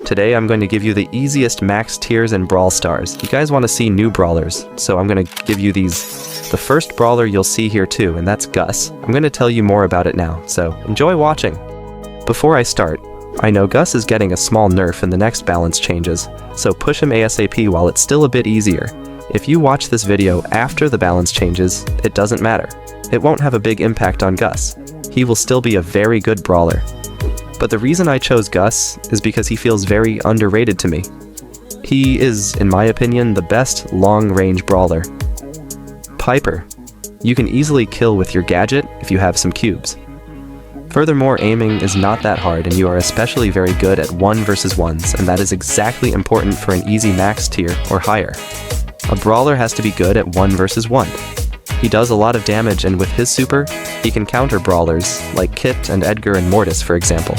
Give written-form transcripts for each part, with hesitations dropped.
Today I'm going to give you the easiest max tiers in Brawl Stars. You guys want to see new brawlers, so I'm going to give you these. The first brawler you'll see here too, and that's Gus. I'm going to tell you more about it now, so enjoy watching. Before I start, I know Gus is getting a small nerf in the next balance changes, so push him ASAP while it's still a bit easier. If you watch this video after the balance changes, it doesn't matter. It won't have a big impact on Gus. He will still be a very good brawler. But the reason I chose Gus is because he feels very underrated to me. He is, in my opinion, the best long-range brawler. Piper. You can easily kill with your gadget if you have some cubes. Furthermore, aiming is not that hard and you are especially very good at 1 versus 1s, and that is exactly important for an easy max tier or higher. A brawler has to be good at 1 versus 1. He does a lot of damage, and with his super, he can counter brawlers like Kit and Edgar and Mortis, for example.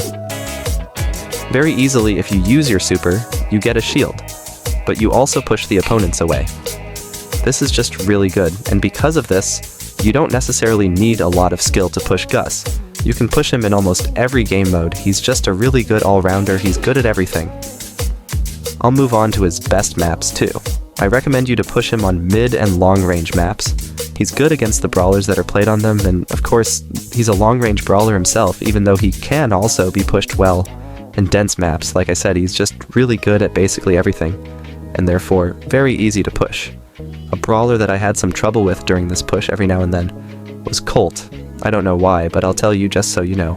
Very easily, if you use your super, you get a shield, but you also push the opponents away. This is just really good, and because of this, you don't necessarily need a lot of skill to push Gus. You can push him in almost every game mode. He's just a really good all-rounder. He's good at everything. I'll move on to his best maps too. I recommend you to push him on mid and long-range maps. He's good against the brawlers that are played on them, and of course, he's a long-range brawler himself, even though he can also be pushed well in dense maps. Like I said, he's just really good at basically everything, and therefore very easy to push. A brawler that I had some trouble with during this push every now and then was Colt. I don't know why, but I'll tell you just so you know.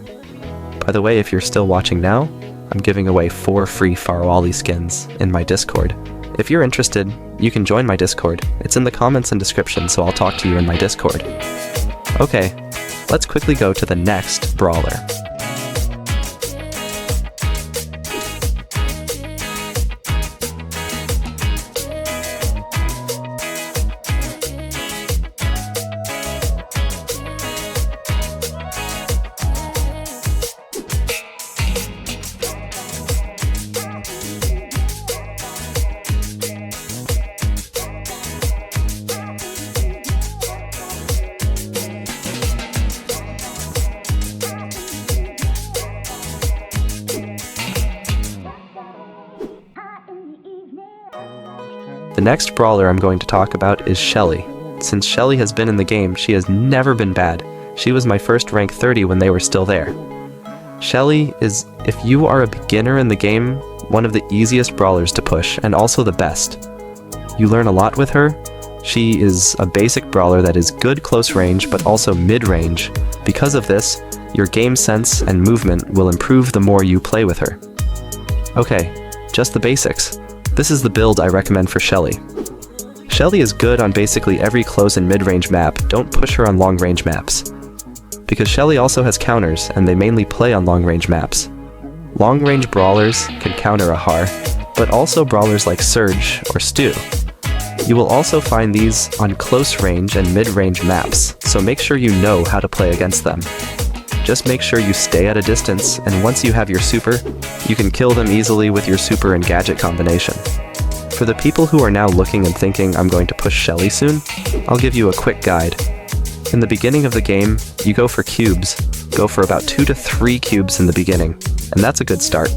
By the way, if you're still watching now, I'm giving away 4 free Farwali skins in my Discord. If you're interested, you can join my Discord. It's in the comments and description, so I'll talk to you in my Discord. Okay, let's quickly go to the next brawler. The next brawler I'm going to talk about is Shelly. Since Shelly has been in the game, she has never been bad. She was my first rank 30 when they were still there. Shelly is, if you are a beginner in the game, one of the easiest brawlers to push, and also the best. You learn a lot with her. She is a basic brawler that is good close range, but also mid-range. Because of this, your game sense and movement will improve the more you play with her. Okay, just the basics. This is the build I recommend for Shelly. Shelly is good on basically every close and mid-range map. Don't push her on long-range maps, because Shelly also has counters, and they mainly play on long-range maps. Long-range brawlers can counter a Har, but also brawlers like Surge or Stu. You will also find these on close range and mid-range maps, so make sure you know how to play against them. Just make sure you stay at a distance, and once you have your super, you can kill them easily with your super and gadget combination. For the people who are now looking and thinking I'm going to push Shelly soon, I'll give you a quick guide. In the beginning of the game, you go for cubes. Go for about 2 to 3 cubes in the beginning, and that's a good start.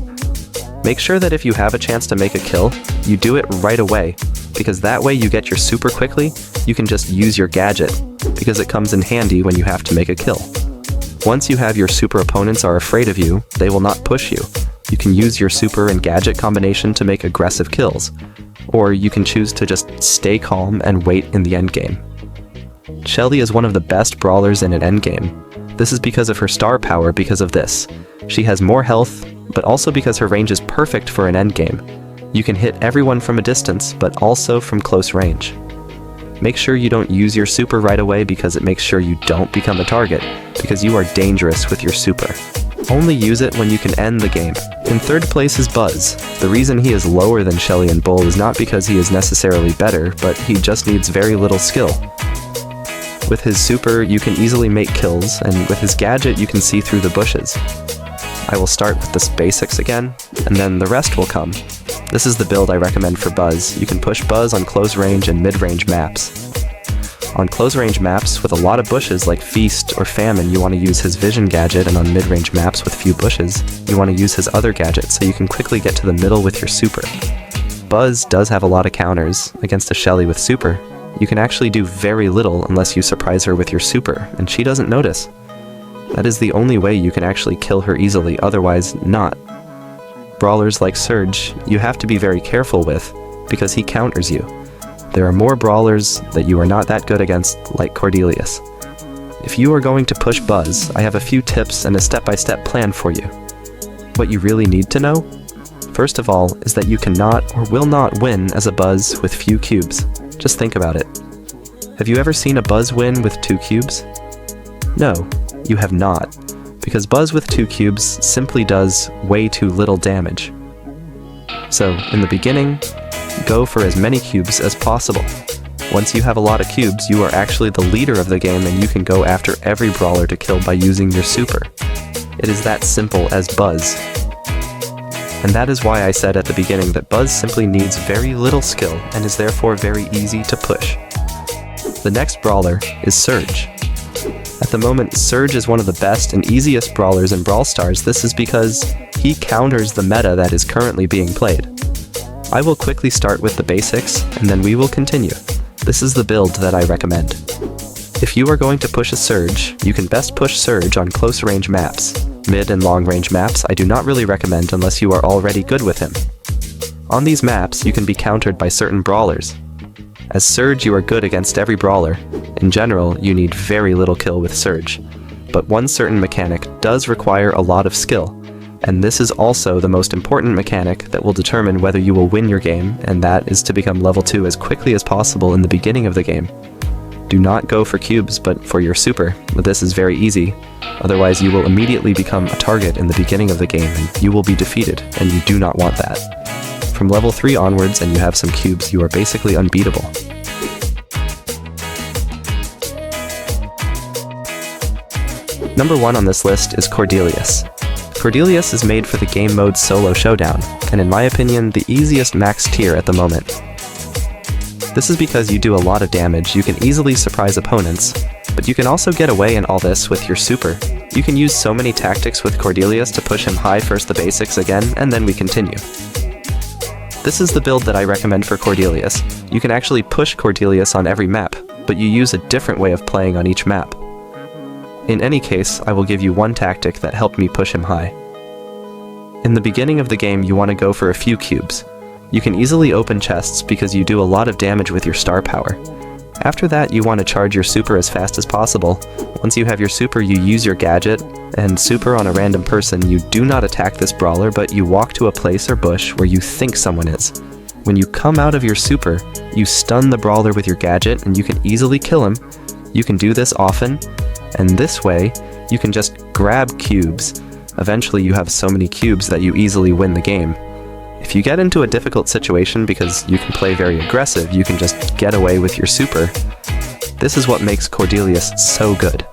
Make sure that if you have a chance to make a kill, you do it right away, because that way you get your super quickly. You can just use your gadget, because it comes in handy when you have to make a kill. Once you have your super, opponents are afraid of you, they will not push you. You can use your super and gadget combination to make aggressive kills, or you can choose to just stay calm and wait in the endgame. Shelly is one of the best brawlers in an endgame. This is because of her star power. Because of this, she has more health, but also because her range is perfect for an endgame. You can hit everyone from a distance, but also from close range. Make sure you don't use your super right away, because it makes sure you don't become a target, because you are dangerous with your super. Only use it when you can end the game. In third place is Buzz. The reason he is lower than Shelly and Bull is not because he is necessarily better, but he just needs very little skill. With his super, you can easily make kills, and with his gadget, you can see through the bushes. I will start with the basics again, and then the rest will come. This is the build I recommend for Buzz. You can push Buzz on close range and mid-range maps. On close-range maps with a lot of bushes like Feast or Famine, you want to use his vision gadget, and on mid-range maps with few bushes, you want to use his other gadget so you can quickly get to the middle with your super. Buzz does have a lot of counters. Against a Shelly with super, you can actually do very little unless you surprise her with your super, and she doesn't notice. That is the only way you can actually kill her easily, otherwise not. Brawlers like Surge, you have to be very careful with, because he counters you. There are more brawlers that you are not that good against, like Cordelius. If you are going to push Buzz, I have a few tips and a step-by-step plan for you. What you really need to know, first of all, is that you cannot or will not win as a Buzz with few cubes. Just think about it. Have you ever seen a Buzz win with 2 cubes? No, you have not, because Buzz with 2 cubes simply does way too little damage. So, in the beginning, go for as many cubes as possible. Once you have a lot of cubes, you are actually the leader of the game and you can go after every brawler to kill by using your super. It is that simple as Buzz. And that is why I said at the beginning that Buzz simply needs very little skill and is therefore very easy to push. The next brawler is Surge. At the moment, Surge is one of the best and easiest brawlers in Brawl Stars. This is because he counters the meta that is currently being played. I will quickly start with the basics, and then we will continue. This is the build that I recommend. If you are going to push a Surge, you can best push Surge on close-range maps. Mid and long-range maps I do not really recommend unless you are already good with him. On these maps, you can be countered by certain brawlers. As Surge, you are good against every brawler. In general, you need very little kill with Surge. But one certain mechanic does require a lot of skill. And this is also the most important mechanic that will determine whether you will win your game, and that is to become level 2 as quickly as possible in the beginning of the game. Do not go for cubes, but for your super. This is very easy. Otherwise, you will immediately become a target in the beginning of the game, and you will be defeated, and you do not want that. From level 3 onwards and you have some cubes, you are basically unbeatable. Number 1 on this list is Cordelius. Cordelius is made for the game mode Solo Showdown, and in my opinion, the easiest max tier at the moment. This is because you do a lot of damage, you can easily surprise opponents, but you can also get away in all this with your super. You can use so many tactics with Cordelius to push him high, first the basics again, and then we continue. This is the build that I recommend for Cordelius. You can actually push Cordelius on every map, but you use a different way of playing on each map. In any case, I will give you one tactic that helped me push him high. In the beginning of the game, you want to go for a few cubes. You can easily open chests because you do a lot of damage with your star power. After that, you want to charge your super as fast as possible. Once you have your super, you use your gadget, and super on a random person. You do not attack this brawler, but you walk to a place or bush where you think someone is. When you come out of your super, you stun the brawler with your gadget, and you can easily kill him. You can do this often, and this way, you can just grab cubes. Eventually you have so many cubes that you easily win the game. If you get into a difficult situation because you can play very aggressive, you can just get away with your super. This is what makes Cordelius so good.